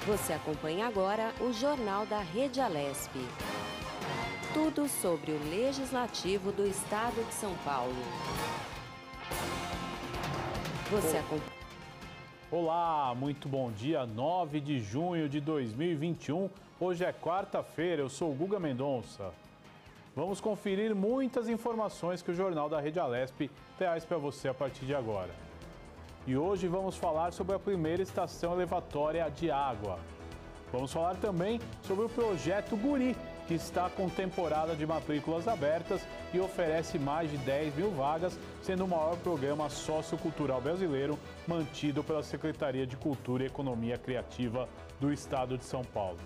Você acompanha agora o Jornal da Rede Alesp. Tudo sobre o Legislativo do Estado de São Paulo. Você acompanha... Olá, muito bom dia, 9 de junho de 2021. Hoje é quarta-feira, eu sou o Guga Mendonça. Vamos conferir muitas informações que o Jornal da Rede Alesp traz para você a partir de agora. E hoje vamos falar sobre a primeira estação elevatória de água. Vamos falar também sobre o projeto Guri, que está com temporada de matrículas abertas e oferece mais de 10 mil vagas, sendo o maior programa sociocultural brasileiro mantido pela Secretaria de Cultura e Economia Criativa do Estado de São Paulo.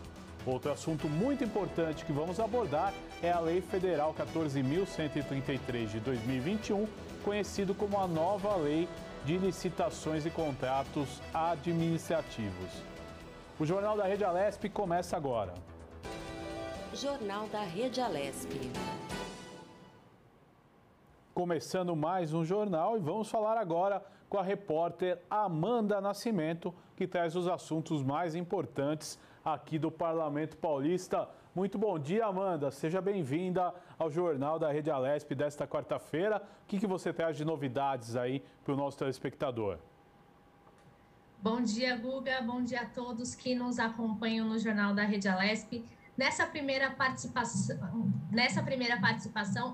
Outro assunto muito importante que vamos abordar é a Lei Federal 14.133 de 2021, conhecido como a nova Lei de Licitações e Contratos Administrativos. O Jornal da Rede Alesp começa agora. Jornal da Rede Alesp. Começando mais um jornal e vamos falar agora com a repórter Amanda Nascimento, que traz os assuntos mais importantes aqui do Parlamento Paulista. Muito bom dia, Amanda. Seja bem-vinda ao Jornal da Rede Alesp desta quarta-feira. O que você traz de novidades aí para o nosso telespectador? Bom dia, Guga. Bom dia a todos que nos acompanham no Jornal da Rede Alesp. Nessa primeira participação,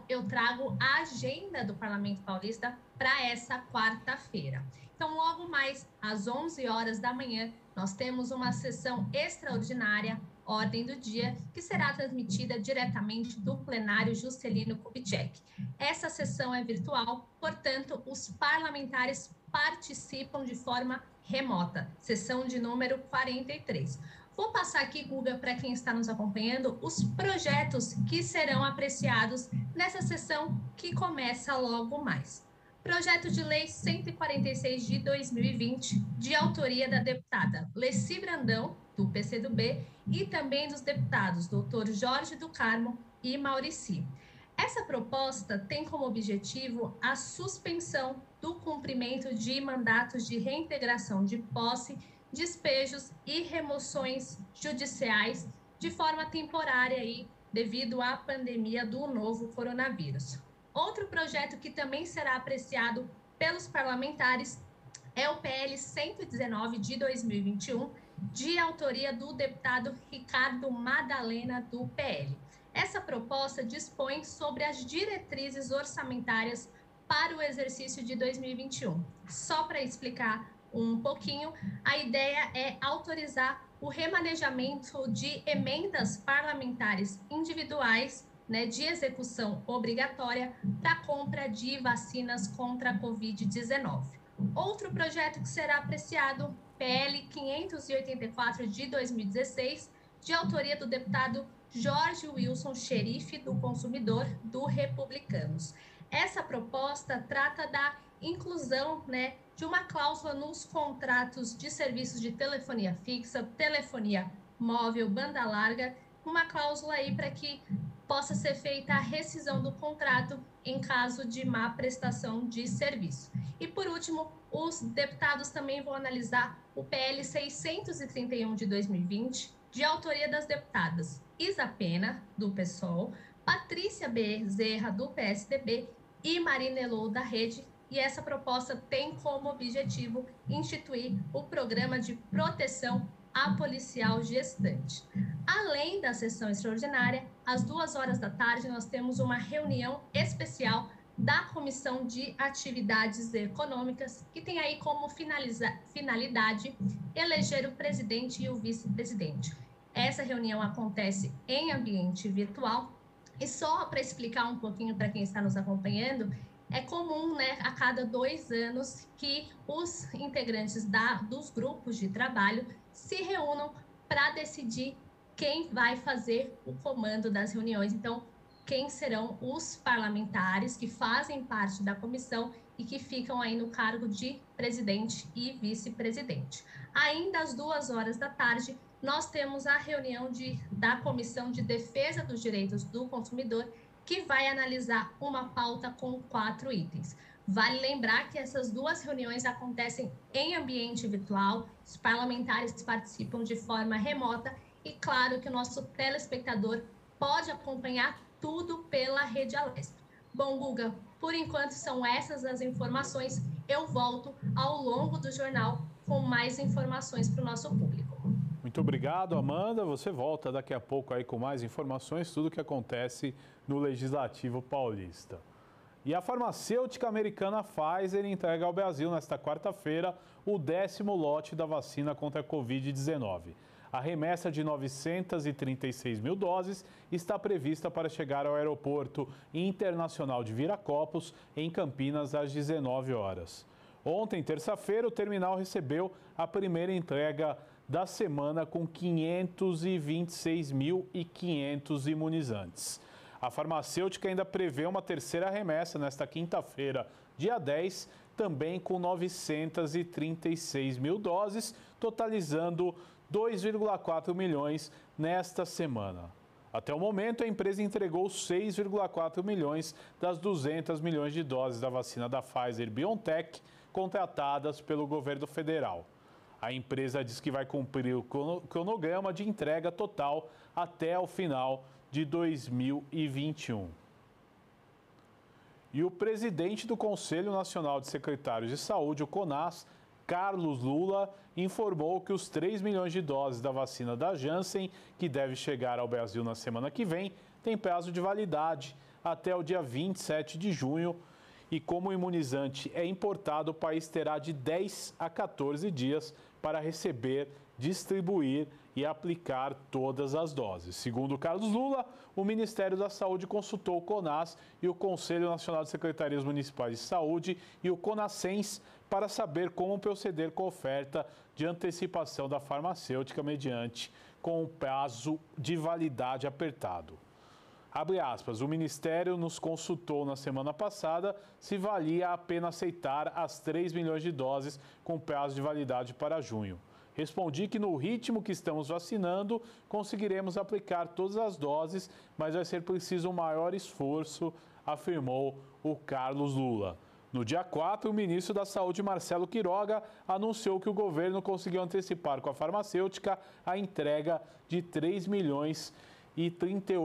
eu trago a agenda do Parlamento Paulista para essa quarta-feira. Então, logo mais às 11 horas da manhã, nós temos uma sessão extraordinária, ordem do dia, que será transmitida diretamente do plenário Juscelino Kubitschek. Essa sessão é virtual, portanto, os parlamentares participam de forma remota, sessão de número 43. Vou passar aqui, Guga, para quem está nos acompanhando, os projetos que serão apreciados nessa sessão que começa logo mais. Projeto de Lei 146 de 2020, de autoria da deputada Leci Brandão, do PCdoB, e também dos deputados Dr. Jorge do Carmo e Maurici. Essa proposta tem como objetivo a suspensão do cumprimento de mandatos de reintegração de posse, despejos e remoções judiciais de forma temporária aí, devido à pandemia do novo coronavírus. Outro projeto que também será apreciado pelos parlamentares é o PL 119 de 2021, de autoria do deputado Ricardo Madalena, do PL. Essa proposta dispõe sobre as diretrizes orçamentárias para o exercício de 2021. Só para explicar um pouquinho, a ideia é autorizar o remanejamento de emendas parlamentares individuais, de execução obrigatória para compra de vacinas contra a Covid-19. Outro projeto que será apreciado, PL 584 de 2016, de autoria do deputado Jorge Wilson Xerife, do Consumidor, do Republicanos. Essa proposta trata da inclusão, de uma cláusula nos contratos de serviços de telefonia fixa, telefonia móvel, banda larga, uma cláusula aí para que possa ser feita a rescisão do contrato em caso de má prestação de serviço. E, por último, os deputados também vão analisar o PL 631 de 2020, de autoria das deputadas Isa Pena, do PSOL, Patrícia Bezerra, do PSDB, e Marina Elô, da Rede. E essa proposta tem como objetivo instituir o programa de proteção a policial gestante. Além da sessão extraordinária, às 2 horas da tarde, nós temos uma reunião especial da Comissão de Atividades Econômicas, que tem aí como finalidade eleger o presidente e o vice-presidente. Essa reunião acontece em ambiente virtual. E só para explicar um pouquinho para quem está nos acompanhando, é comum, a cada 2 anos, que os integrantes dos grupos de trabalho se reúnam para decidir quem vai fazer o comando das reuniões. Então, quem serão os parlamentares que fazem parte da comissão e que ficam aí no cargo de presidente e vice-presidente. Ainda às 2 horas da tarde, nós temos a reunião da Comissão de Defesa dos Direitos do Consumidor, que vai analisar uma pauta com 4 itens. Vale lembrar que essas duas reuniões acontecem em ambiente virtual, os parlamentares participam de forma remota e claro que o nosso telespectador pode acompanhar tudo pela Rede Alesp. Bom, Guga, por enquanto são essas as informações. Eu volto ao longo do jornal com mais informações para o nosso público. Muito obrigado, Amanda. Você volta daqui a pouco aí com mais informações, tudo o que acontece no Legislativo Paulista. E a farmacêutica americana Pfizer entrega ao Brasil nesta quarta-feira o 10º lote da vacina contra a Covid-19. A remessa de 936 mil doses está prevista para chegar ao Aeroporto Internacional de Viracopos, em Campinas, às 19 horas. Ontem, terça-feira, o terminal recebeu a primeira entrega da semana com 526.500 imunizantes. A farmacêutica ainda prevê uma terceira remessa nesta quinta-feira, dia 10, também com 936 mil doses, totalizando 2,4 milhões nesta semana. Até o momento, a empresa entregou 6,4 milhões das 200 milhões de doses da vacina da Pfizer-BioNTech contratadas pelo governo federal. A empresa diz que vai cumprir o cronograma de entrega total até o final de 2021. E o presidente do Conselho Nacional de Secretários de Saúde, o CONAS, Carlos Lula, informou que os 3 milhões de doses da vacina da Janssen, que deve chegar ao Brasil na semana que vem, tem prazo de validade até o dia 27 de junho. E como o imunizante é importado, o país terá de 10 a 14 dias para receber, distribuir e aplicar todas as doses. Segundo Carlos Lula, o Ministério da Saúde consultou o CONAS e o Conselho Nacional de Secretarias Municipais de Saúde e o CONASENS para saber como proceder com a oferta de antecipação da farmacêutica mediante com o prazo de validade apertado. Abre aspas, o Ministério nos consultou na semana passada se valia a pena aceitar as 3 milhões de doses com prazo de validade para junho. Respondi que no ritmo que estamos vacinando, conseguiremos aplicar todas as doses, mas vai ser preciso um maior esforço, afirmou o Carlos Lula. No dia 4, o ministro da Saúde, Marcelo Queiroga, anunciou que o governo conseguiu antecipar com a farmacêutica a entrega de 3 milhões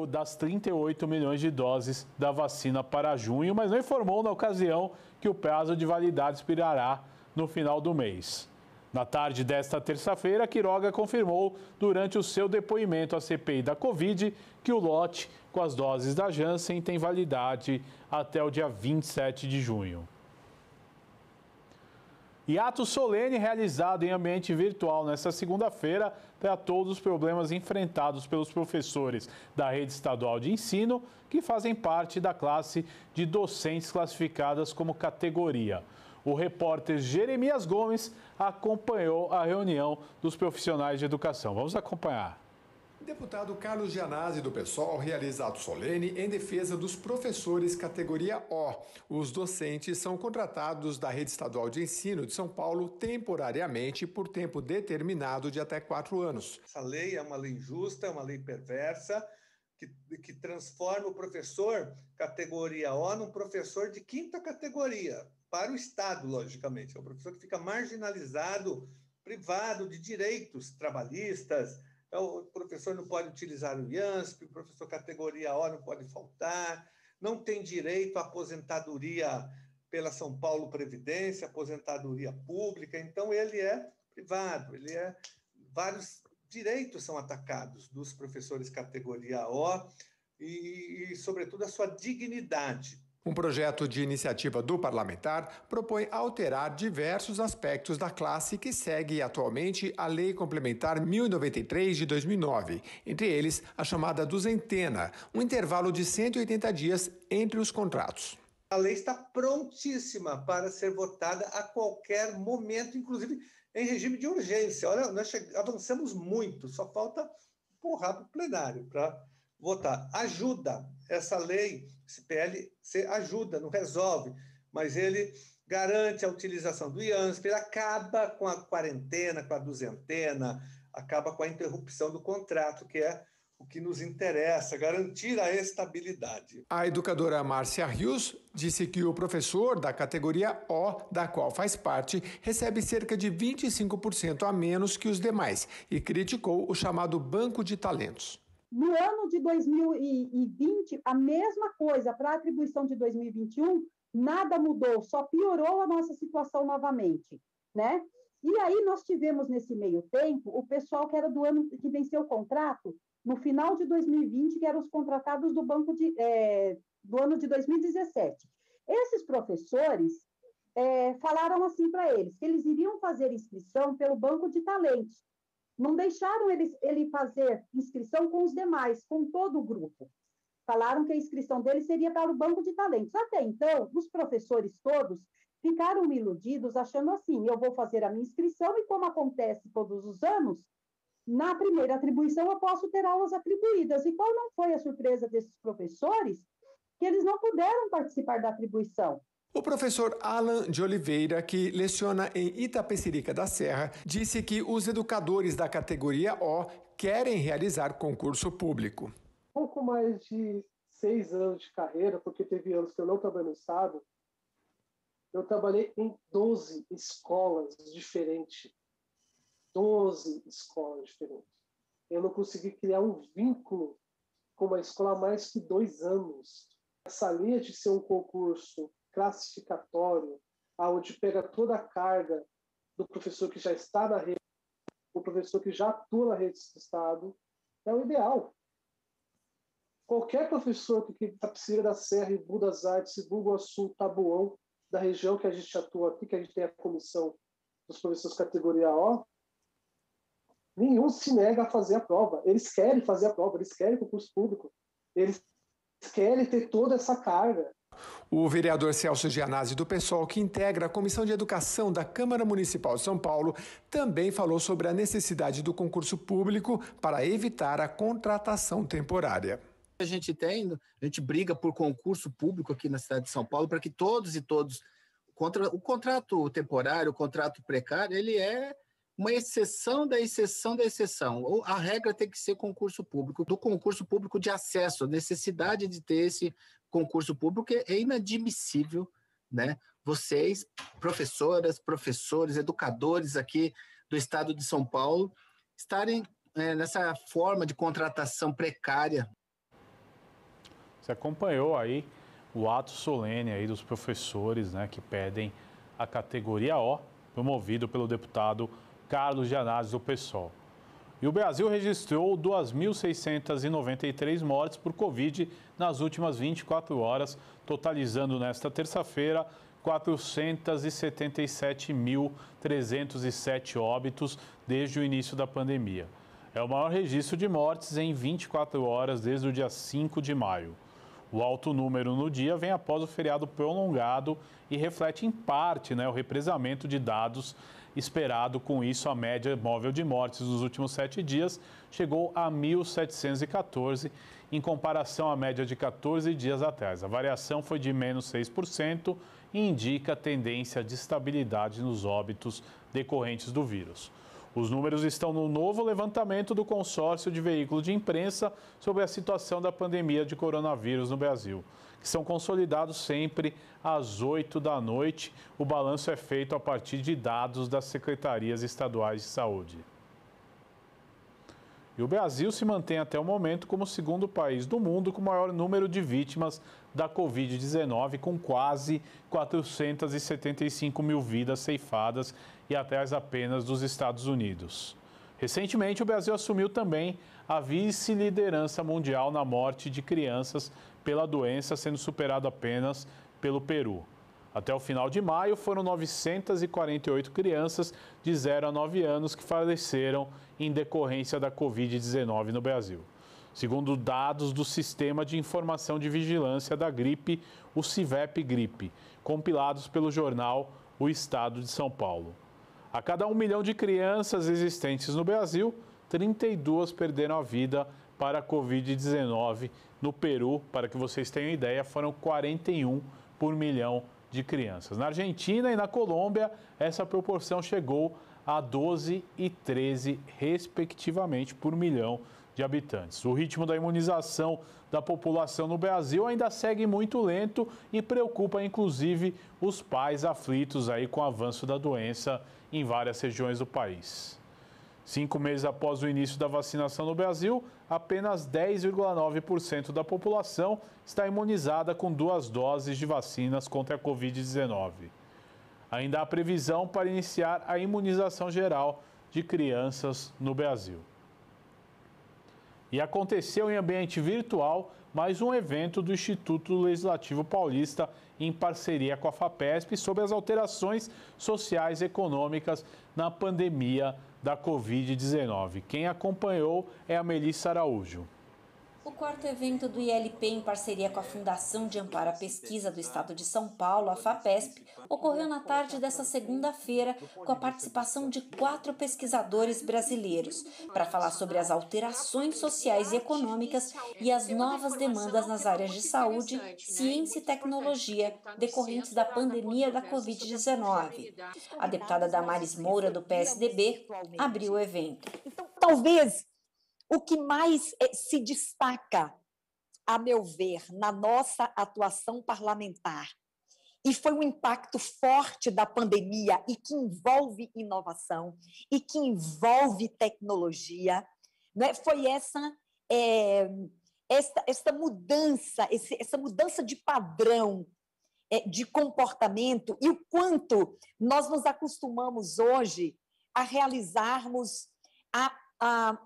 das 38 milhões de doses da vacina para junho, mas não informou na ocasião que o prazo de validade expirará no final do mês. Na tarde desta terça-feira, Queiroga confirmou, durante o seu depoimento à CPI da Covid, que o lote com as doses da Janssen tem validade até o dia 27 de junho. E ato solene realizado em ambiente virtual nesta segunda-feira para todos os problemas enfrentados pelos professores da rede estadual de ensino que fazem parte da classe de docentes classificadas como categoria. O repórter Jeremias Gomes acompanhou a reunião dos profissionais de educação. Vamos acompanhar. Deputado Carlos Gianazzi, do PSOL, realiza ato solene em defesa dos professores categoria O. Os docentes são contratados da Rede Estadual de Ensino de São Paulo temporariamente por tempo determinado de até 4 anos. Essa lei é uma lei injusta, é uma lei perversa, que transforma o professor categoria O num professor de 5ª categoria, para o Estado, logicamente. É um professor que fica marginalizado, privado de direitos trabalhistas. Então, o professor não pode utilizar o IANSP, o professor categoria O não pode faltar, não tem direito à aposentadoria pela São Paulo Previdência, aposentadoria pública, então ele é privado, vários direitos são atacados dos professores categoria O e sobretudo, a sua dignidade. Um projeto de iniciativa do parlamentar propõe alterar diversos aspectos da classe que segue atualmente a Lei Complementar 1093 de 2009, entre eles a chamada duzentena, um intervalo de 180 dias entre os contratos. A lei está prontíssima para ser votada a qualquer momento, inclusive em regime de urgência. Olha, nós avançamos muito, só falta empurrar para o plenário para votar. Ajuda essa lei, esse PLC ajuda, não resolve, mas ele garante a utilização do IANSP, ele acaba com a quarentena, com a duzentena, acaba com a interrupção do contrato, que é o que nos interessa, garantir a estabilidade. A educadora Márcia Rios disse que o professor da categoria O, da qual faz parte, recebe cerca de 25% a menos que os demais e criticou o chamado banco de talentos. No ano de 2020, a mesma coisa para a atribuição de 2021, nada mudou, só piorou a nossa situação novamente, né? E aí nós tivemos nesse meio tempo o pessoal que era do ano que venceu o contrato, no final de 2020, que eram os contratados do banco do ano de 2017. Esses professores falaram assim para eles, que eles iriam fazer inscrição pelo banco de talentos. Não deixaram ele fazer inscrição com os demais, com todo o grupo. Falaram que a inscrição dele seria para o banco de talentos. Até então, os professores todos ficaram iludidos, achando assim, eu vou fazer a minha inscrição e como acontece todos os anos, na primeira atribuição eu posso ter aulas atribuídas. E qual não foi a surpresa desses professores? Que eles não puderam participar da atribuição. O professor Alan de Oliveira, que leciona em Itapecerica da Serra, disse que os educadores da categoria O querem realizar concurso público. Pouco mais de 6 anos de carreira, porque teve anos que eu não trabalhei no Estado, eu trabalhei em 12 escolas diferentes. 12 escolas diferentes. Eu não consegui criar um vínculo com uma escola há mais que 2 anos. Essa linha de ser um concurso classificatório, onde pega toda a carga do professor que já está na rede, o professor que já atua na rede do Estado, é o ideal. Qualquer professor que está Tapicerica da Serra, Embu das Artes, Iguaçu, Taboão, da região que a gente atua aqui, que a gente tem a comissão dos professores categoria O, nenhum se nega a fazer a prova. Eles querem fazer a prova, eles querem concurso público, eles querem ter toda essa carga. O vereador Celso Gianazzi, do PSOL, que integra a Comissão de Educação da Câmara Municipal de São Paulo, também falou sobre a necessidade do concurso público para evitar a contratação temporária. A gente briga por concurso público aqui na cidade de São Paulo para que todos o contrato temporário, o contrato precário, ele é uma exceção da exceção da exceção. A regra tem que ser concurso público, do concurso público de acesso. A necessidade de ter esse concurso público é inadmissível, né? Vocês, professoras, professores, educadores aqui do estado de São Paulo, estarem nessa forma de contratação precária. Você acompanhou aí o ato solene aí dos professores, né, que pedem a categoria O, promovido pelo deputado Carlos Gianazzi, do PSOL. E o Brasil registrou 2.693 mortes por Covid nas últimas 24 horas, totalizando nesta terça-feira 477.307 óbitos desde o início da pandemia. É o maior registro de mortes em 24 horas desde o dia 5 de maio. O alto número no dia vem após o feriado prolongado e reflete em parte, o represamento de dados esperado. Com isso, a média móvel de mortes dos últimos 7 dias chegou a 1.714, em comparação à média de 14 dias atrás. A variação foi de menos 6% e indica tendência de estabilidade nos óbitos decorrentes do vírus. Os números estão no novo levantamento do consórcio de veículos de imprensa sobre a situação da pandemia de coronavírus no Brasil, que são consolidados sempre às 8 da noite. O balanço é feito a partir de dados das secretarias estaduais de saúde. E o Brasil se mantém até o momento como o segundo país do mundo com o maior número de vítimas da Covid-19, com quase 475 mil vidas ceifadas e atrás apenas dos Estados Unidos. Recentemente, o Brasil assumiu também a vice-liderança mundial na morte de crianças pela doença, sendo superado apenas pelo Peru. Até o final de maio, foram 948 crianças de 0 a 9 anos que faleceram em decorrência da Covid-19 no Brasil. Segundo dados do Sistema de Informação de Vigilância da Gripe, o CIVEP Gripe, compilados pelo jornal O Estado de São Paulo. A cada 1 milhão de crianças existentes no Brasil, 32 perderam a vida para a Covid-19. No Peru, para que vocês tenham ideia, foram 41 por milhão de crianças. Na Argentina e na Colômbia, essa proporção chegou a 12 e 13, respectivamente, por milhão de habitantes. O ritmo da imunização da população no Brasil ainda segue muito lento e preocupa, inclusive, os pais aflitos aí com o avanço da doença em várias regiões do país. 5 meses após o início da vacinação no Brasil, apenas 10,9% da população está imunizada com 2 doses de vacinas contra a Covid-19. Ainda há previsão para iniciar a imunização geral de crianças no Brasil. E aconteceu em ambiente virtual mais um evento do Instituto Legislativo Paulista em parceria com a FAPESP sobre as alterações sociais e econômicas na pandemia da Covid-19. Quem acompanhou é a Melissa Araújo. O quarto evento do ILP, em parceria com a Fundação de Amparo à Pesquisa do Estado de São Paulo, a FAPESP, ocorreu na tarde desta segunda-feira com a participação de 4 pesquisadores brasileiros para falar sobre as alterações sociais e econômicas e as novas demandas nas áreas de saúde, ciência e tecnologia decorrentes da pandemia da Covid-19. A deputada Damares Moura, do PSDB, abriu o evento. Então, talvez o que mais se destaca, a meu ver, na nossa atuação parlamentar, e foi um impacto forte da pandemia e que envolve inovação e que envolve tecnologia, né? Foi essa mudança de padrão, de comportamento, e o quanto nós nos acostumamos hoje a realizarmos, a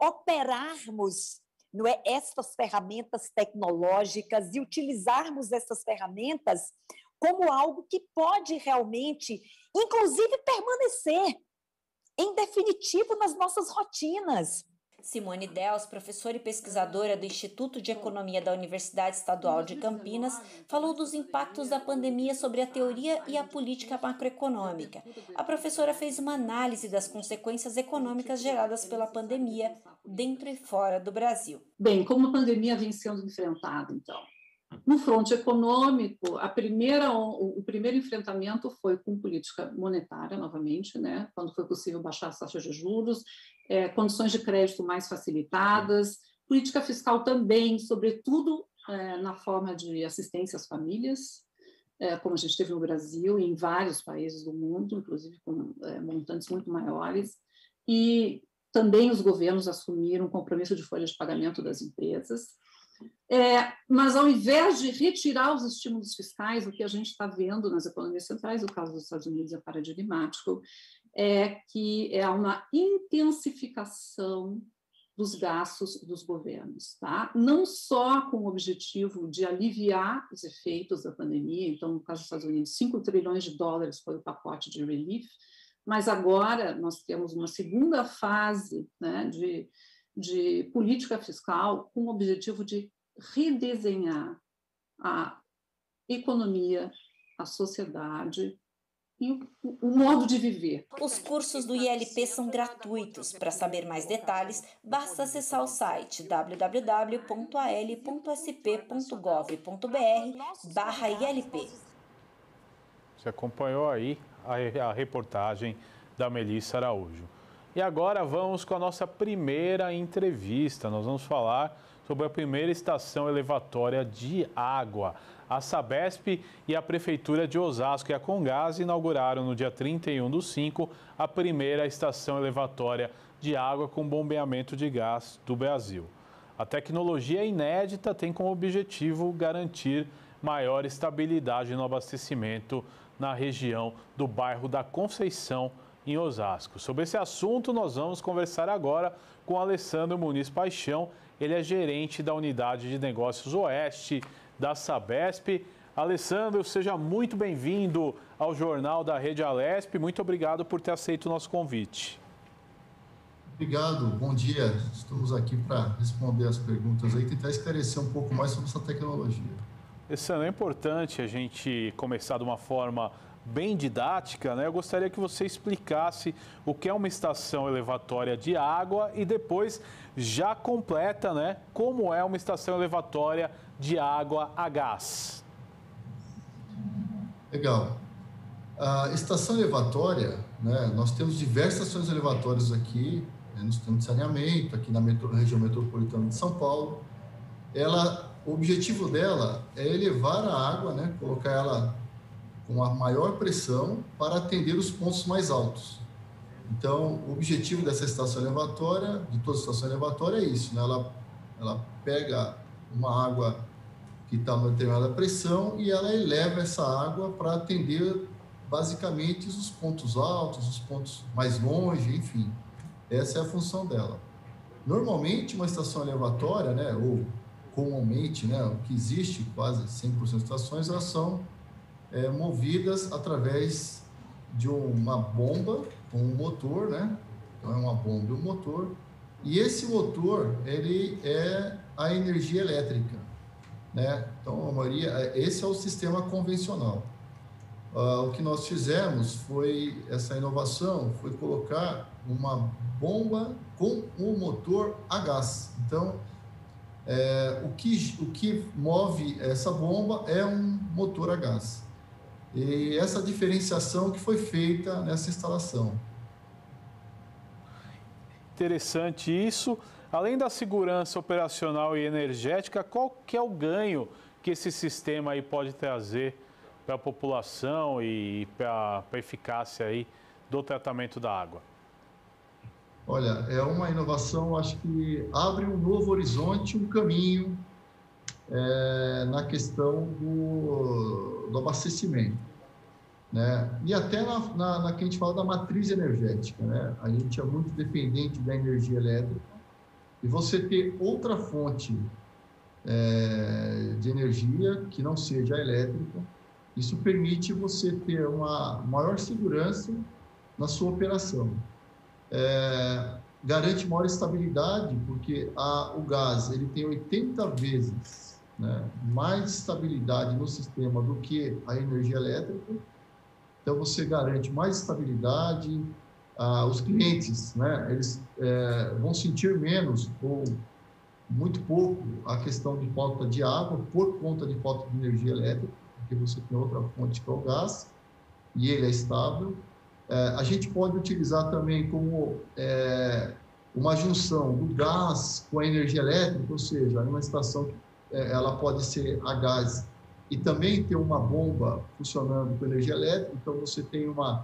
operarmos, não é, essas ferramentas tecnológicas e utilizarmos essas ferramentas como algo que pode realmente, inclusive, permanecer, em definitivo, nas nossas rotinas. Simone Dels, professora e pesquisadora do Instituto de Economia da Universidade Estadual de Campinas, falou dos impactos da pandemia sobre a teoria e a política macroeconômica. A professora fez uma análise das consequências econômicas geradas pela pandemia dentro e fora do Brasil. Bem, como a pandemia vem sendo enfrentada, então? No fronte econômico, o primeiro enfrentamento foi com política monetária, novamente, né? Quando foi possível baixar as taxas de juros, condições de crédito mais facilitadas, política fiscal também, sobretudo na forma de assistência às famílias, como a gente teve no Brasil e em vários países do mundo, inclusive com montantes muito maiores, e também os governos assumiram um compromisso de folha de pagamento das empresas. Mas, ao invés de retirar os estímulos fiscais, o que a gente está vendo nas economias centrais, o caso dos Estados Unidos é paradigmático, é que há uma intensificação dos gastos dos governos, tá? Não só com o objetivo de aliviar os efeitos da pandemia, então, no caso dos Estados Unidos, 5 trilhões de dólares foi o pacote de relief, mas agora nós temos uma segunda fase, né, de política fiscal com o objetivo de redesenhar a economia, a sociedade e o modo de viver. Os cursos do ILP são gratuitos. Para saber mais detalhes, basta acessar o site www.al.sp.gov.br/ILP. Você acompanhou aí a reportagem da Melissa Araújo. E agora vamos com a nossa primeira entrevista. Nós vamos falar sobre a primeira estação elevatória de água. A Sabesp e a Prefeitura de Osasco e a Comgás inauguraram no dia 31/5 a primeira estação elevatória de água com bombeamento de gás do Brasil. A tecnologia inédita tem como objetivo garantir maior estabilidade no abastecimento na região do bairro da Conceição, em Osasco. Sobre esse assunto, nós vamos conversar agora com Alessandro Muniz Paixão. Ele é gerente da Unidade de Negócios Oeste da Sabesp. Alessandro, seja muito bem-vindo ao Jornal da Rede Alesp. Muito obrigado por ter aceito o nosso convite. Obrigado, bom dia. Estamos aqui para responder as perguntas aí e tentar esclarecer um pouco mais sobre essa tecnologia. Alessandro, é importante a gente começar de uma forma bem didática, né? Eu gostaria que você explicasse o que é uma estação elevatória de água e depois já completa, né, como é uma estação elevatória de água a gás. Legal. A estação elevatória, né, nós temos diversas estações elevatórias aqui, né, no sistema de saneamento, aqui na região metropolitana de São Paulo. O objetivo dela é elevar a água, né, colocar ela com a maior pressão para atender os pontos mais altos. Então, o objetivo dessa estação elevatória, de toda estação elevatória, é isso, né? Ela pega uma água que está numa determinada pressão e ela eleva essa água para atender basicamente os pontos altos, os pontos mais longe, enfim. Essa é a função dela. Normalmente, uma estação elevatória, né, ou comumente, né, o que existe, quase 100% de estações, elas são movidas através de uma bomba com um motor, né? Então, é uma bomba e um motor. E esse motor, ele é a energia elétrica, né? Então, a maioria, esse é o sistema convencional. O que nós fizemos foi, essa inovação, foi colocar uma bomba com um motor a gás. Então, o que move essa bomba é um motor a gás. E essa diferenciação que foi feita nessa instalação. Interessante isso. Além da segurança operacional e energética, qual que é o ganho que esse sistema aí pode trazer para a população e para a eficácia aí do tratamento da água? Olha, é uma inovação, acho que abre um novo horizonte, um caminho na questão do abastecimento, né? E até na que a gente fala da matriz energética, né? A gente é muito dependente da energia elétrica e você ter outra fonte de energia que não seja elétrica, isso permite você ter uma maior segurança na sua operação. Garante maior estabilidade, porque o gás ele tem 80 vezes, né, mais estabilidade no sistema do que a energia elétrica. Então, você garante mais estabilidade. Os clientes, né, eles vão sentir menos ou muito pouco a questão de falta de água por conta de falta de energia elétrica, porque você tem outra fonte que é o gás, e ele é estável. A gente pode utilizar também como uma junção do gás com a energia elétrica, ou seja, uma estação que ela pode ser a gás e também ter uma bomba funcionando com energia elétrica, então você tem uma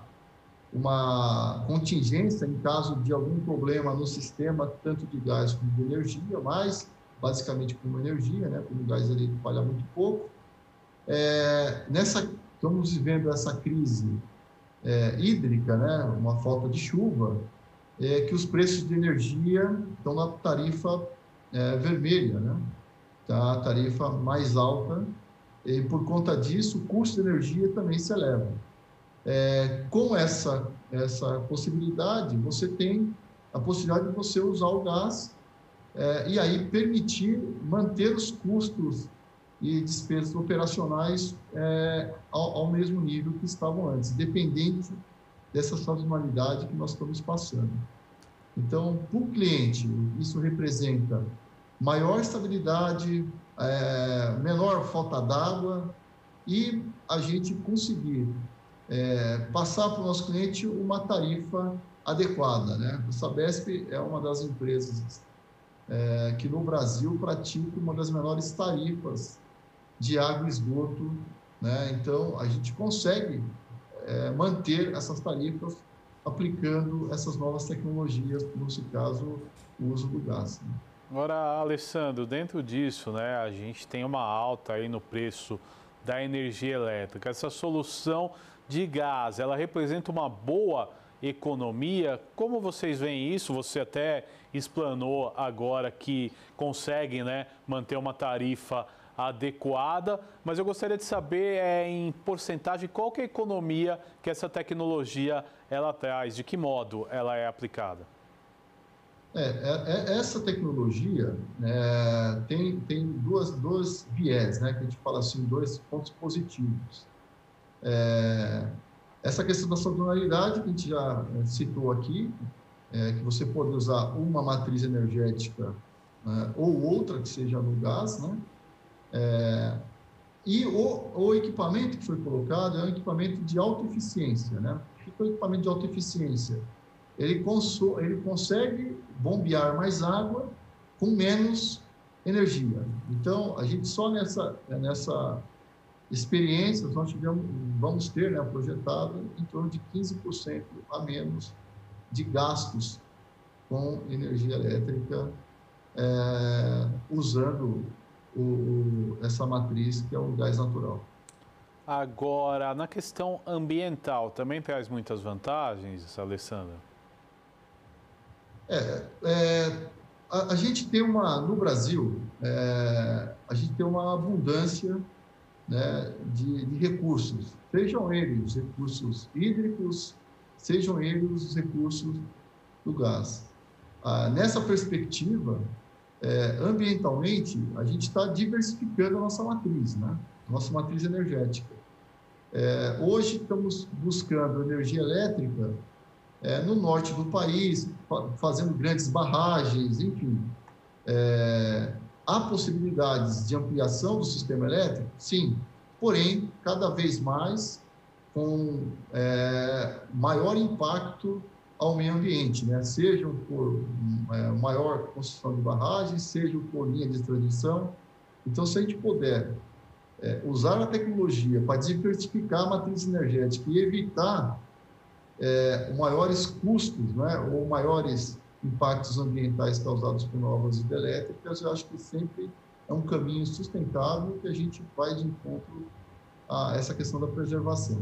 contingência em caso de algum problema no sistema, tanto de gás como de energia, mas basicamente como energia, né? Como o gás ele falha muito pouco. Estamos vivendo essa crise hídrica, né? Uma falta de chuva, que os preços de energia estão na tarifa vermelha, né? Tá, a tarifa mais alta, e por conta disso o custo de energia também se eleva. Com essa possibilidade, você tem a possibilidade de você usar o gás e aí permitir manter os custos e despesas operacionais ao mesmo nível que estavam antes, dependente dessa sazonalidade que nós estamos passando. Então, para o cliente, isso representa maior estabilidade, menor falta d'água e a gente conseguir passar para o nosso cliente uma tarifa adequada, né? A Sabesp é uma das empresas que no Brasil pratica uma das menores tarifas de água e esgoto, né? Então, a gente consegue manter essas tarifas aplicando essas novas tecnologias, no nosso caso, o uso do gás, né? Agora, Alessandro, dentro disso, né, a gente tem uma alta aí no preço da energia elétrica. Essa solução de gás, ela representa uma boa economia? Como vocês veem isso? Você até explanou agora que conseguem, né, manter uma tarifa adequada, mas eu gostaria de saber em porcentagem qual que é a economia que essa tecnologia ela traz, de que modo ela é aplicada? Essa tecnologia tem dois viés, né, que a gente fala assim, dois pontos positivos. Essa questão da sazonalidade, que a gente já citou aqui, que você pode usar uma matriz energética ou outra que seja no gás, né? E o equipamento que foi colocado é um equipamento de alta eficiência, né? O que é o equipamento de alta eficiência? Ele consegue bombear mais água com menos energia. Então, a gente só nessa experiência, nós vamos ter, né, projetado em torno de 15% a menos de gastos com energia elétrica, usando essa matriz que é o gás natural. Agora, na questão ambiental, também traz muitas vantagens, Alessandra? A gente tem no Brasil, a gente tem uma abundância, né, de recursos, sejam eles recursos hídricos, sejam eles os recursos do gás. Nessa perspectiva, ambientalmente, a gente está diversificando a nossa matriz, né? Nossa matriz energética. Hoje estamos buscando energia elétrica no norte do país, fazendo grandes barragens, enfim. Há possibilidades de ampliação do sistema elétrico? Sim, porém, cada vez mais com maior impacto ao meio ambiente, né? Seja por maior construção de barragens, seja por linha de transmissão. Então, se a gente puder usar a tecnologia para diversificar a matriz energética e evitar maiores custos, né, ou maiores impactos ambientais causados por novas hidrelétricas, eu acho que sempre é um caminho sustentável que a gente vai de encontro a essa questão da preservação.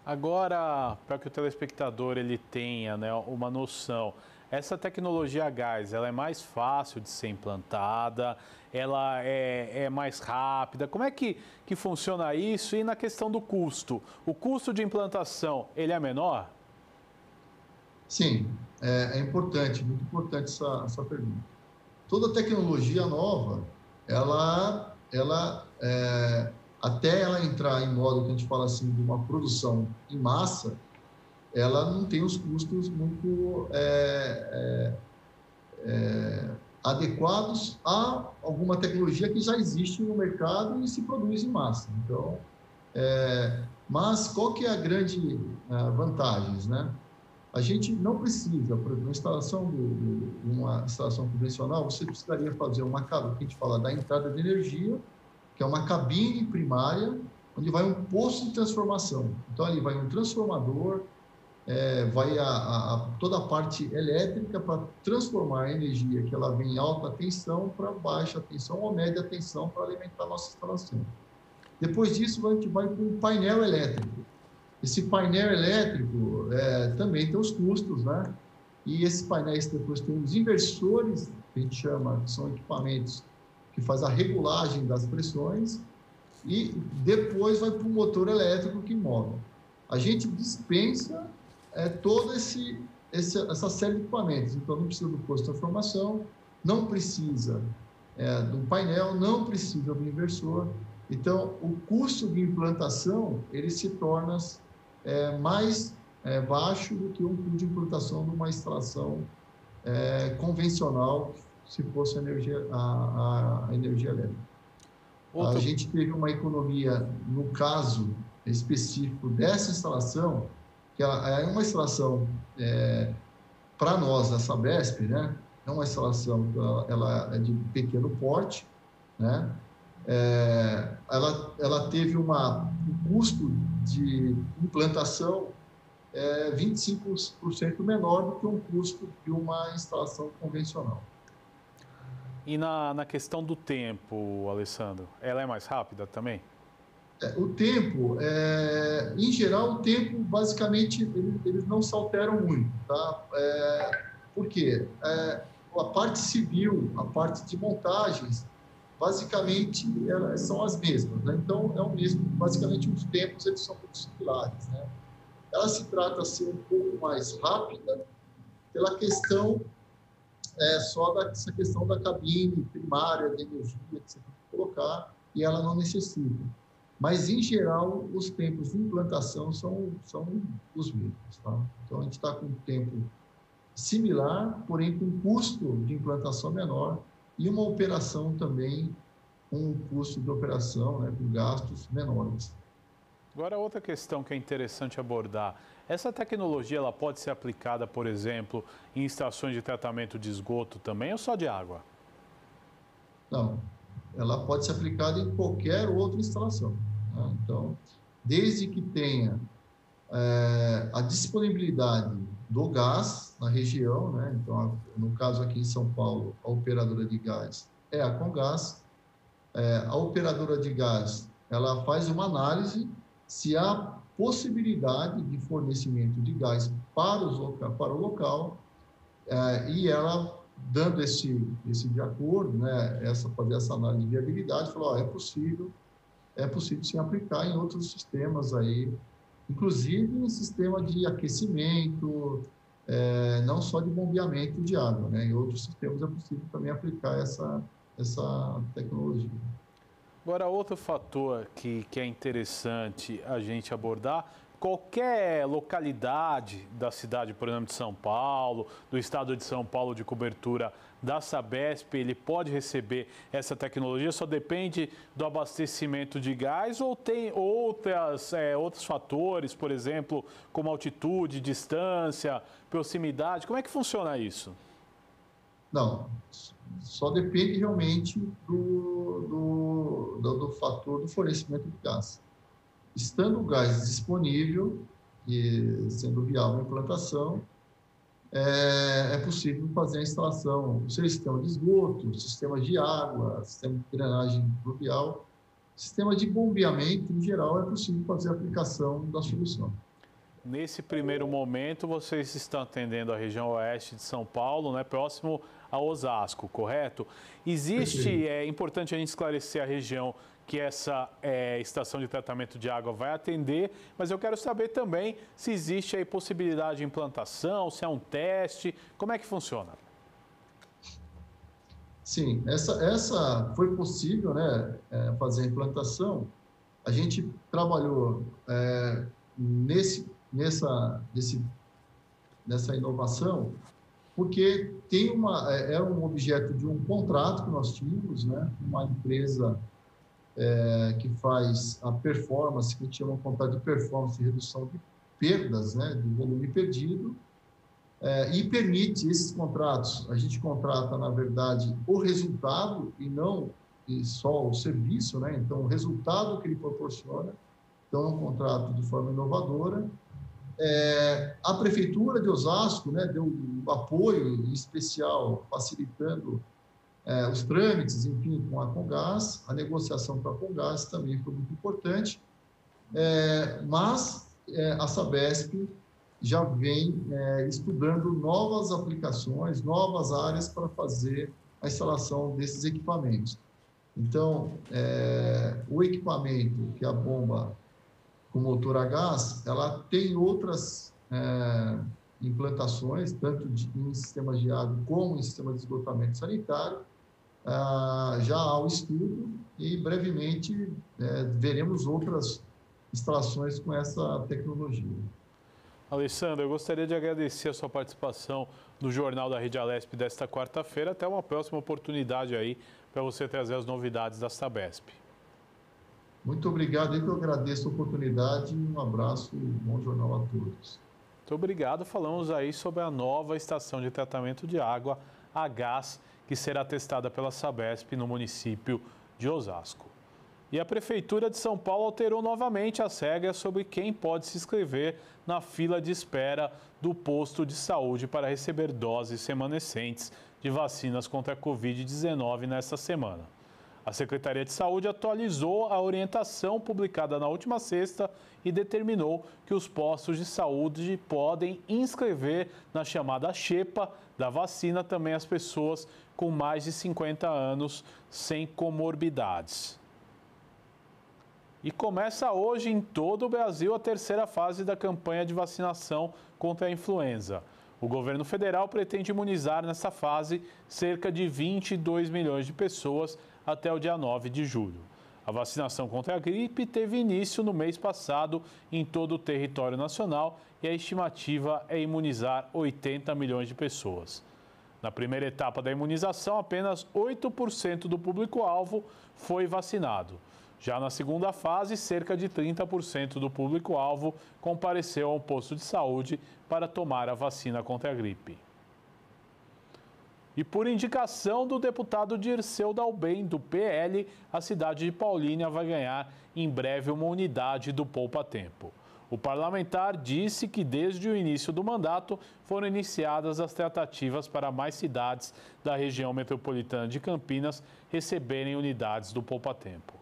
Agora, para que o telespectador ele tenha, né, uma noção, essa tecnologia a gás, ela é mais fácil de ser implantada, ela é mais rápida, como é que funciona isso? E na questão do custo, o custo de implantação, ele é menor? Sim, é importante, muito importante essa pergunta. Toda tecnologia nova, até ela entrar em modo que a gente fala assim, de uma produção em massa, ela não tem os custos muito adequados a alguma tecnologia que já existe no mercado e se produz em massa. Então, mas qual que é a grande vantagem, né? A gente não precisa, por exemplo, uma instalação convencional, você precisaria fazer uma cabine, que a gente fala da entrada de energia, que é uma cabine primária, onde vai um posto de transformação. Então, ali vai um transformador, vai toda a parte elétrica para transformar a energia que ela vem em alta tensão para baixa tensão ou média tensão para alimentar a nossa instalação. Depois disso, a gente vai para um painel elétrico. Esse painel elétrico também tem os custos, né? E esses painéis depois tem os inversores, que a gente chama, que são equipamentos que faz a regulagem das pressões, e depois vai para o motor elétrico que move. A gente dispensa toda essa série de equipamentos. Então, não precisa do posto de transformação, não precisa do painel, não precisa do inversor. Então, o custo de implantação, ele se torna mais baixo do que um custo de implantação de uma instalação convencional, se fosse a energia elétrica. A gente teve uma economia, no caso específico dessa instalação, que ela é uma instalação, para nós, a Sabesp, né? É uma instalação, ela é de pequeno porte, né? Ela teve um custo de implantação 25% menor do que um custo de uma instalação convencional. E na questão do tempo, Alessandro, ela é mais rápida também? O tempo, em geral, o tempo, basicamente, eles não se alteram muito, tá? Por quê? A parte civil, a parte de montagens, basicamente, elas são as mesmas, né? Então, é o mesmo, basicamente, os tempos, eles são muito similares, né? Ela se trata de ser um pouco mais rápida pela questão só dessa questão da cabine primária de energia que você tem que colocar, e ela não necessita. Mas, em geral, os tempos de implantação são os mesmos, tá? Então, a gente está com um tempo similar, porém com um custo de implantação menor e uma operação também um custo de operação, né, com gastos menores. Agora, outra questão que é interessante abordar. Essa tecnologia ela pode ser aplicada, por exemplo, em estações de tratamento de esgoto também ou só de água? Não, ela pode ser aplicada em qualquer outra instalação, né? Então, desde que tenha a disponibilidade do gás na região, né? Então, no caso aqui em São Paulo, a operadora de gás é a Comgás. A operadora de gás, ela faz uma análise se há possibilidade de fornecimento de gás para o local, e ela, dando esse de acordo, né, fazer essa análise de viabilidade, falou, é possível sim aplicar em outros sistemas aí, inclusive em sistema de aquecimento, não só de bombeamento de água, né? Em outros sistemas é possível também aplicar essa tecnologia. Agora, outro fator que é interessante a gente abordar, qualquer localidade da cidade, por exemplo, de São Paulo, do estado de São Paulo de cobertura da Sabesp, ele pode receber essa tecnologia? Só depende do abastecimento de gás ou tem outros fatores, por exemplo, como altitude, distância, proximidade? Como é que funciona isso? Não, só depende realmente do fator do fornecimento de gás. Estando o gás disponível e sendo viável a implantação, é possível fazer a instalação do sistema de esgoto, sistema de água, sistema de drenagem pluvial, sistema de bombeamento, em geral, é possível fazer a aplicação da solução. Nesse primeiro momento, vocês estão atendendo a região oeste de São Paulo, né, próximo a Osasco, correto? É importante a gente esclarecer a região que essa estação de tratamento de água vai atender, mas eu quero saber também se existe aí possibilidade de implantação, se é um teste, como é que funciona? Sim, essa foi possível, né, fazer a implantação. A gente trabalhou nessa inovação, porque era um objeto de um contrato que nós tínhamos, né, uma empresa que faz a performance, que a gente chama de contrato de performance e redução de perdas, né, do volume perdido, e permite esses contratos. A gente contrata, na verdade, o resultado e não só o serviço, né? Então, o resultado que ele proporciona. Então, é um contrato de forma inovadora. A Prefeitura de Osasco, né, deu um apoio especial, facilitando os trâmites, enfim, com a Comgás. A negociação com a Comgás também foi muito importante. Mas a Sabesp já vem estudando novas aplicações, novas áreas para fazer a instalação desses equipamentos. Então, o equipamento, que é a bomba com motor a gás, ela tem outras implantações, tanto em sistemas de água como em sistema de esgotamento sanitário. Já há o estudo e, brevemente, veremos outras instalações com essa tecnologia. Alessandro, eu gostaria de agradecer a sua participação no Jornal da Rede Alesp desta quarta-feira. Até uma próxima oportunidade aí para você trazer as novidades da Sabesp. Muito obrigado, eu agradeço a oportunidade. Um abraço e um bom jornal a todos. Muito obrigado. Falamos aí sobre a nova estação de tratamento de água a gás que será testada pela Sabesp no município de Osasco. E a Prefeitura de São Paulo alterou novamente as regras sobre quem pode se inscrever na fila de espera do posto de saúde para receber doses remanescentes de vacinas contra a Covid-19 nesta semana. A Secretaria de Saúde atualizou a orientação publicada na última sexta e determinou que os postos de saúde podem inscrever na chamada xepa da vacina também as pessoas com mais de 50 anos sem comorbidades. E começa hoje em todo o Brasil a terceira fase da campanha de vacinação contra a influenza. O governo federal pretende imunizar nessa fase cerca de 22 milhões de pessoas até o dia 9 de julho. A vacinação contra a gripe teve início no mês passado em todo o território nacional e a estimativa é imunizar 80 milhões de pessoas. Na primeira etapa da imunização, apenas 8% do público-alvo foi vacinado. Já na segunda fase, cerca de 30% do público-alvo compareceu a um posto de saúde para tomar a vacina contra a gripe. E por indicação do deputado Dirceu Dalben, do PL, a cidade de Paulínia vai ganhar em breve uma unidade do Poupa Tempo. O parlamentar disse que desde o início do mandato foram iniciadas as tratativas para mais cidades da região metropolitana de Campinas receberem unidades do Poupa Tempo.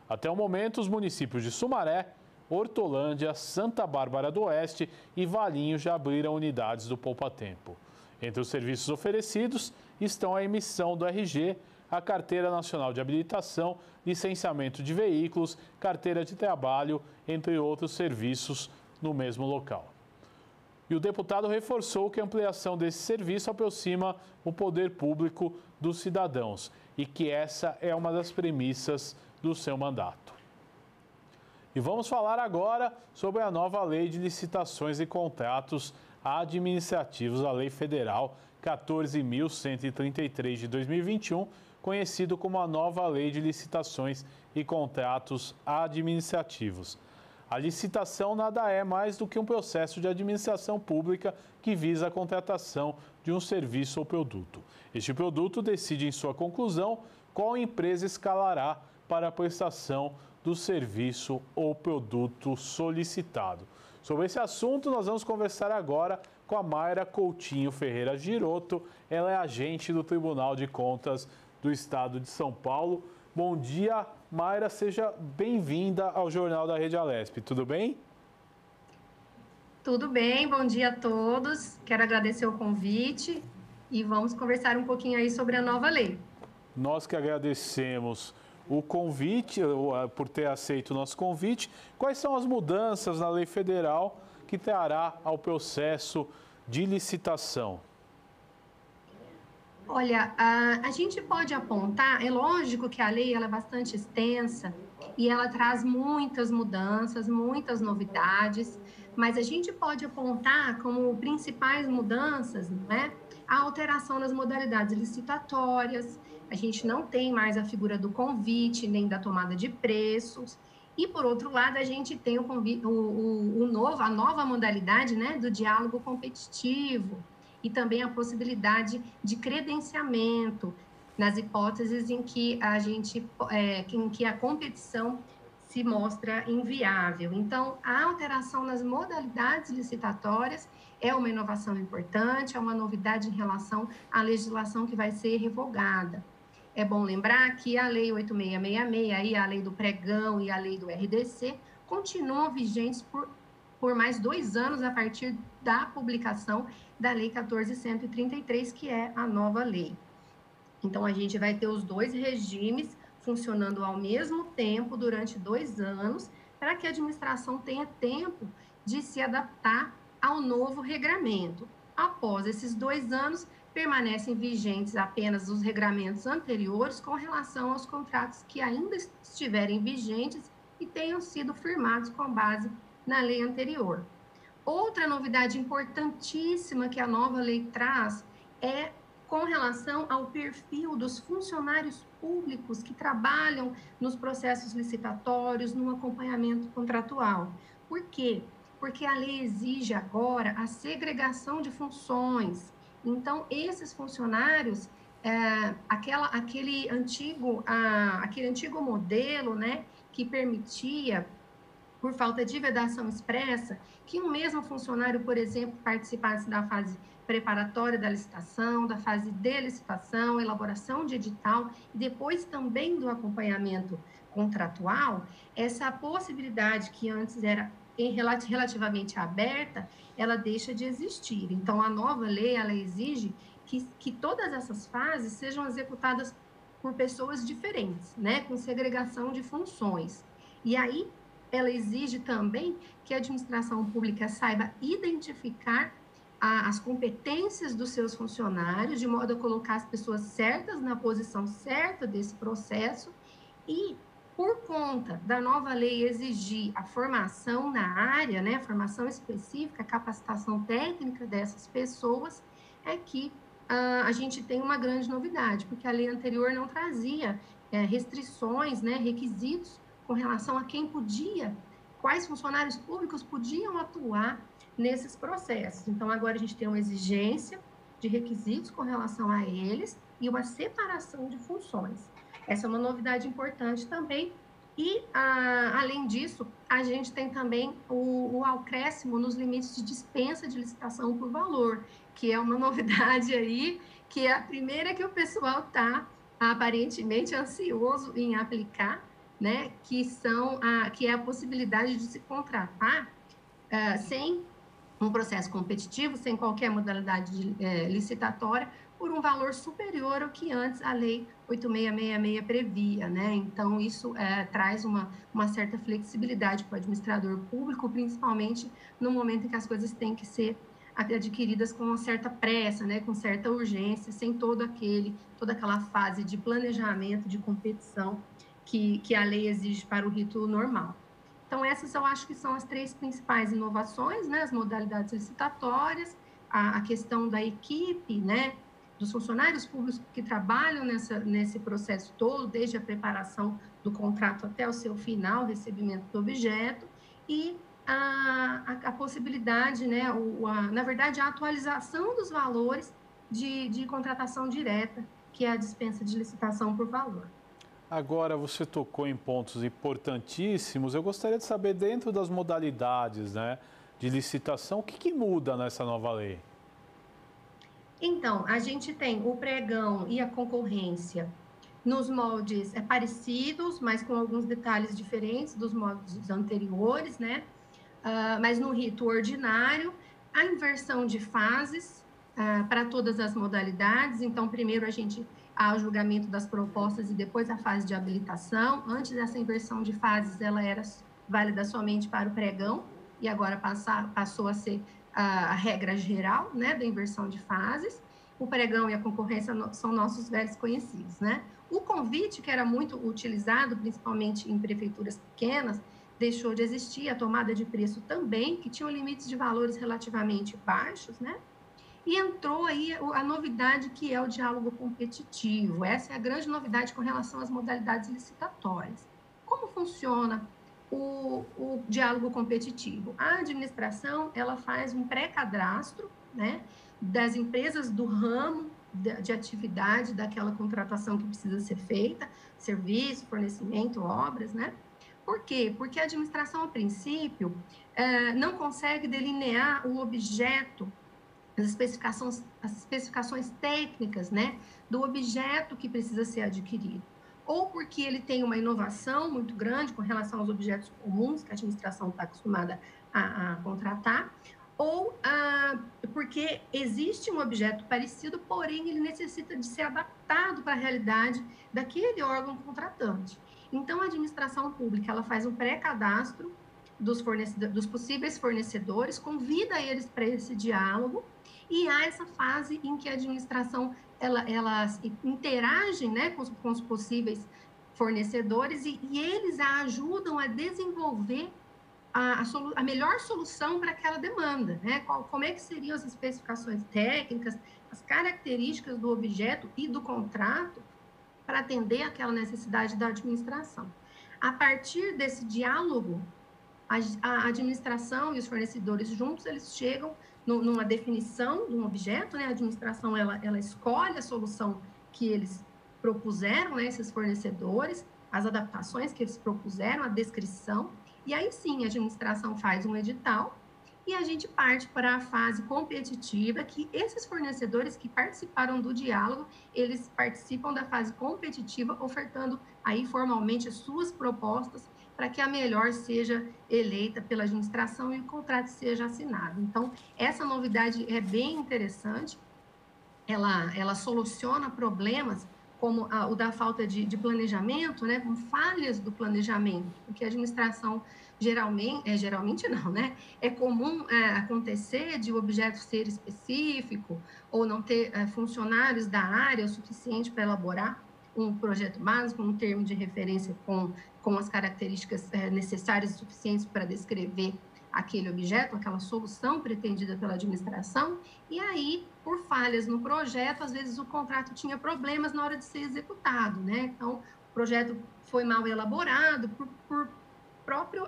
Até o momento, os municípios de Sumaré, Hortolândia, Santa Bárbara do Oeste e Valinhos já abriram unidades do Poupa Tempo. Entre os serviços oferecidos estão a emissão do RG, a Carteira Nacional de Habilitação, licenciamento de veículos, carteira de trabalho, entre outros serviços no mesmo local. E o deputado reforçou que a ampliação desse serviço aproxima o poder público dos cidadãos e que essa é uma das premissas do seu mandato. E vamos falar agora sobre a nova Lei de Licitações e Contratos Administrativos, a Lei Federal 14.133 de 2021, conhecido como a nova Lei de Licitações e Contratos Administrativos. A licitação nada é mais do que um processo de administração pública que visa a contratação de um serviço ou produto. Este produto decide em sua conclusão qual empresa escalará para a prestação do serviço ou produto solicitado. Sobre esse assunto, nós vamos conversar agora com a Mayra Coutinho Ferreira Giroto. Ela é agente do Tribunal de Contas do Estado de São Paulo. Bom dia, Mayra, seja bem-vinda ao Jornal da Rede Alesp. Tudo bem? Tudo bem, bom dia a todos. Quero agradecer o convite e vamos conversar um pouquinho aí sobre a nova lei. Nós que agradecemos o convite, por ter aceito o nosso convite. Quais são as mudanças na lei federal que trará ao processo de licitação? Olha, a gente pode apontar, é lógico que a lei ela é bastante extensa e ela traz muitas mudanças, muitas novidades, mas a gente pode apontar como principais mudanças, né, a alteração nas modalidades licitatórias. A gente não tem mais a figura do convite, nem da tomada de preços. E, por outro lado, a gente tem a nova modalidade, né, do diálogo competitivo e também a possibilidade de credenciamento nas hipóteses em que a competição se mostra inviável. Então, a alteração nas modalidades licitatórias é uma inovação importante, é uma novidade em relação à legislação que vai ser revogada. É bom lembrar que a Lei 8666, a Lei do Pregão e a Lei do RDC continuam vigentes por mais 2 anos a partir da publicação da Lei 14.133, que é a nova lei. Então, a gente vai ter os 2 regimes funcionando ao mesmo tempo durante 2 anos, para que a administração tenha tempo de se adaptar ao novo regramento. Após esses 2 anos, permanecem vigentes apenas os regramentos anteriores com relação aos contratos que ainda estiverem vigentes e tenham sido firmados com base na lei anterior. Outra novidade importantíssima que a nova lei traz é com relação ao perfil dos funcionários públicos que trabalham nos processos licitatórios, no acompanhamento contratual. Por quê? Porque a lei exige agora a segregação de funções. Então, esses funcionários, aquele antigo modelo, né, que permitia, por falta de vedação expressa, que um mesmo funcionário, por exemplo, participasse da fase preparatória da licitação, da fase de licitação, elaboração de edital e depois também do acompanhamento contratual, essa possibilidade que antes era relativamente aberta, ela deixa de existir. Então, a nova lei, ela exige que todas essas fases sejam executadas por pessoas diferentes, né, com segregação de funções. E aí, ela exige também que a administração pública saiba identificar as competências dos seus funcionários, de modo a colocar as pessoas certas na posição certa desse processo e, por conta da nova lei exigir a formação na área, né, formação específica, capacitação técnica dessas pessoas, é que a gente tem uma grande novidade, porque a lei anterior não trazia restrições, né, requisitos com relação a quem podia, quais funcionários públicos podiam atuar nesses processos. Então, agora a gente tem uma exigência de requisitos com relação a eles e uma separação de funções. Essa é uma novidade importante também. E, além disso, a gente tem também o acréscimo nos limites de dispensa de licitação por valor, que é uma novidade aí, que é a primeira que o pessoal está aparentemente ansioso em aplicar, né? Que é a possibilidade de se contratar sem um processo competitivo, sem qualquer modalidade licitatória, por um valor superior ao que antes a Lei 8666 previa, né? Então, isso traz uma certa flexibilidade para o administrador público, principalmente no momento em que as coisas têm que ser adquiridas com uma certa pressa, né? Com certa urgência, sem toda aquela fase de planejamento, de competição que a lei exige para o rito normal. Então, essas eu acho que são as 3 principais inovações, né? As modalidades licitatórias, a questão da equipe, né? Dos funcionários públicos que trabalham nesse processo todo, desde a preparação do contrato até o seu final, recebimento do objeto, e a possibilidade, né? Na verdade, a atualização dos valores de contratação direta, que é a dispensa de licitação por valor. Agora, você tocou em pontos importantíssimos. Eu gostaria de saber, dentro das modalidades, né, de licitação, o que muda nessa nova lei? Então, a gente tem o pregão e a concorrência nos moldes parecidos, mas com alguns detalhes diferentes dos moldes anteriores, né? Mas no rito ordinário, a inversão de fases para todas as modalidades. Então, primeiro há o julgamento das propostas e depois a fase de habilitação. Antes dessa inversão de fases, ela era válida somente para o pregão e agora passou a ser a regra geral, né, da inversão de fases. O pregão e a concorrência são nossos velhos conhecidos, né? O convite, que era muito utilizado, principalmente em prefeituras pequenas, deixou de existir, a tomada de preço também, que tinham limites de valores relativamente baixos, né? E entrou aí a novidade, que é o diálogo competitivo. Essa é a grande novidade com relação às modalidades licitatórias. Como funciona o diálogo competitivo? A administração, ela faz um pré-cadastro, né, das empresas do ramo de atividade daquela contratação que precisa ser feita, serviço, fornecimento, obras, né? Por quê? Porque a administração, a princípio, não consegue delinear o objeto, as especificações técnicas, né, do objeto que precisa ser adquirido. Ou porque ele tem uma inovação muito grande com relação aos objetos comuns que a administração está acostumada a contratar, ou porque existe um objeto parecido, porém ele necessita de ser adaptado para a realidade daquele órgão contratante. Então, a administração pública, ela faz um pré-cadastro dos possíveis fornecedores, convida eles para esse diálogo, e há essa fase em que a administração elas interagem, né, com os possíveis fornecedores e eles a ajudam a desenvolver a melhor solução para aquela demanda, né? Como é que seriam as especificações técnicas, as características do objeto e do contrato para atender aquela necessidade da administração. A partir desse diálogo, a administração e os fornecedores juntos, eles chegam numa definição de um objeto, né? A administração, ela escolhe a solução que eles propuseram, né? Esses fornecedores, as adaptações que eles propuseram, a descrição, e aí sim a administração faz um edital e a gente parte para a fase competitiva, que esses fornecedores que participaram do diálogo, eles participam da fase competitiva, ofertando aí formalmente as suas propostas para que a melhor seja eleita pela administração e o contrato seja assinado. Então, essa novidade é bem interessante, ela soluciona problemas como o da falta de planejamento, né, com falhas do planejamento, porque a administração geralmente não, né, é comum acontecer de o objeto ser específico ou não ter funcionários da área o suficiente para elaborar um projeto básico, um termo de referência com as características necessárias e suficientes para descrever aquele objeto, aquela solução pretendida pela administração, e aí por falhas no projeto, às vezes o contrato tinha problemas na hora de ser executado, né? Então, o projeto foi mal elaborado por próprio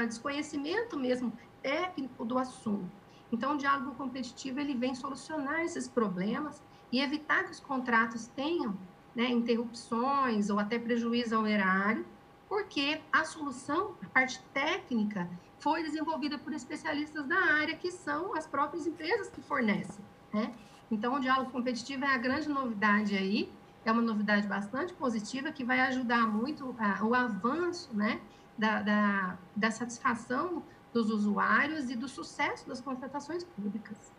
desconhecimento mesmo técnico do assunto. Então, o diálogo competitivo, ele vem solucionar esses problemas e evitar que os contratos tenham, né, interrupções ou até prejuízo ao erário, porque a solução, a parte técnica, foi desenvolvida por especialistas da área, que são as próprias empresas que fornecem, né? Então, o diálogo competitivo é a grande novidade aí, é uma novidade bastante positiva, que vai ajudar muito o avanço, né, da satisfação dos usuários e do sucesso das contratações públicas.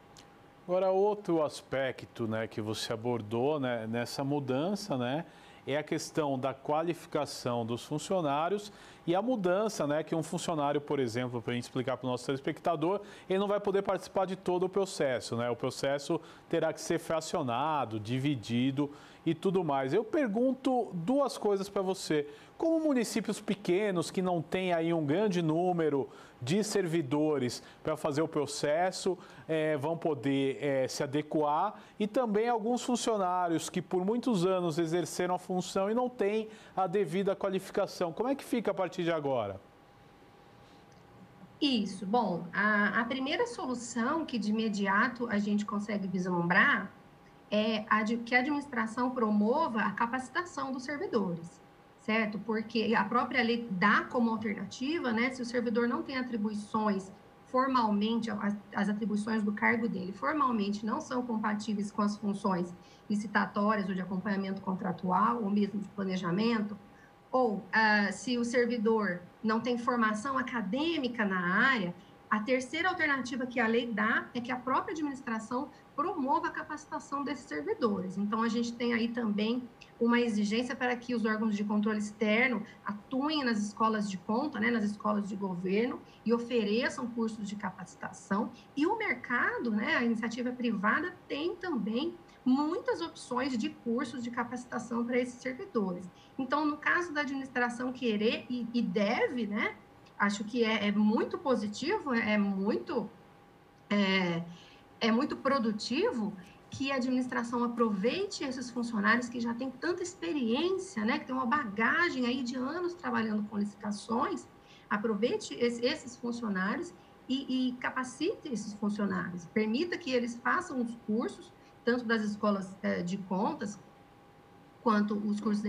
Agora, outro aspecto, né, que você abordou, né, nessa mudança, né, é a questão da qualificação dos funcionários e a mudança, né, que um funcionário, por exemplo, para a gente explicar para o nosso telespectador, ele não vai poder participar de todo o processo, né? O processo terá que ser fracionado, dividido e tudo mais. Eu pergunto duas coisas para você. Como municípios pequenos que não têm aí um grande número de servidores para fazer o processo vão poder se adequar, e também alguns funcionários que por muitos anos exerceram a função e não têm a devida qualificação. Como é que fica a partir de agora? Isso. Bom, a primeira solução que de imediato a gente consegue vislumbrar é que a administração promova a capacitação dos servidores, certo? Porque a própria lei dá como alternativa, né, se o servidor não tem atribuições formalmente, as atribuições do cargo dele formalmente não são compatíveis com as funções licitatórias ou de acompanhamento contratual, ou mesmo de planejamento, ou se o servidor não tem formação acadêmica na área, a terceira alternativa que a lei dá é que a própria administração promova a capacitação desses servidores. Então, a gente tem aí também uma exigência para que os órgãos de controle externo atuem nas escolas de conta, né, nas escolas de governo, e ofereçam cursos de capacitação. E o mercado, né, a iniciativa privada, tem também muitas opções de cursos de capacitação para esses servidores. Então, no caso da administração querer e deve, né, acho que é muito positivo, é muito produtivo que a administração aproveite esses funcionários que já têm tanta experiência, né, que tem uma bagagem aí de anos trabalhando com licitações, aproveite esses funcionários e capacite esses funcionários, permita que eles façam os cursos, tanto das escolas de contas, quanto os cursos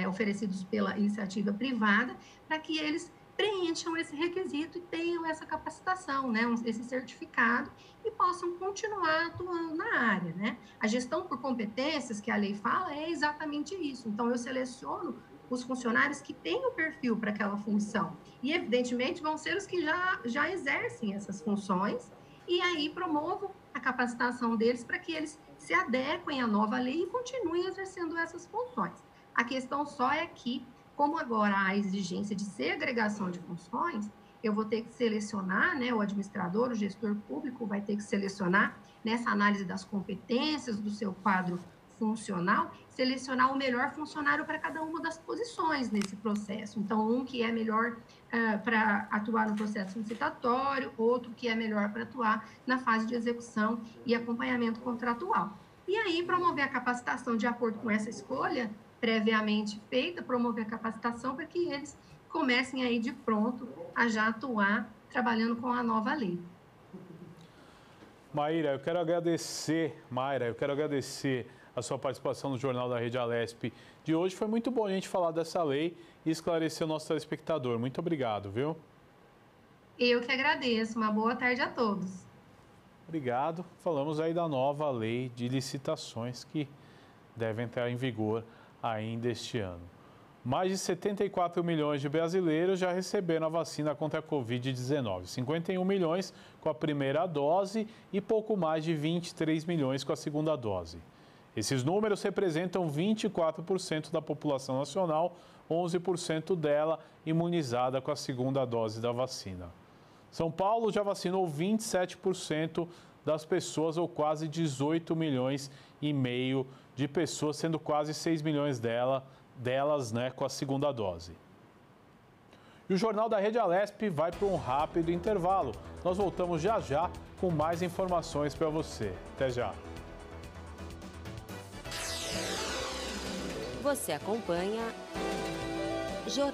oferecidos pela iniciativa privada, para que eles preencham esse requisito e tenham essa capacitação, né, esse certificado, e possam continuar atuando na área, né? A gestão por competências que a lei fala é exatamente isso. Então, eu seleciono os funcionários que têm o perfil para aquela função. E, evidentemente, vão ser os que já exercem essas funções, e aí promovo a capacitação deles para que eles se adequem à nova lei e continuem exercendo essas funções. A questão só é que, como agora há a exigência de segregação de funções, eu vou ter que selecionar, né, o administrador, o gestor público vai ter que selecionar, nessa análise das competências do seu quadro funcional, selecionar o melhor funcionário para cada uma das posições nesse processo. Então, um que é melhor para atuar no processo licitatório, outro que é melhor para atuar na fase de execução e acompanhamento contratual. E aí, promover a capacitação de acordo com essa escolha previamente feita, promover a capacitação para que eles comecem aí de pronto a já atuar trabalhando com a nova lei. Mayra, eu quero agradecer a sua participação no Jornal da Rede Alesp de hoje. Foi muito bom a gente falar dessa lei e esclarecer o nosso telespectador. Muito obrigado, viu? Eu que agradeço. Uma boa tarde a todos. Obrigado. Falamos aí da nova lei de licitações que deve entrar em vigor ainda este ano. Mais de 74 milhões de brasileiros já receberam a vacina contra a Covid-19. 51 milhões com a primeira dose e pouco mais de 23 milhões com a segunda dose. Esses números representam 24% da população nacional, 11% dela imunizada com a segunda dose da vacina. São Paulo já vacinou 27% das pessoas, ou quase 18 milhões e meio de pessoas, sendo quase 6 milhões delas, né, com a segunda dose. E o Jornal da Rede Alesp vai para um rápido intervalo. Nós voltamos já com mais informações para você. Até já! Você acompanha Jornal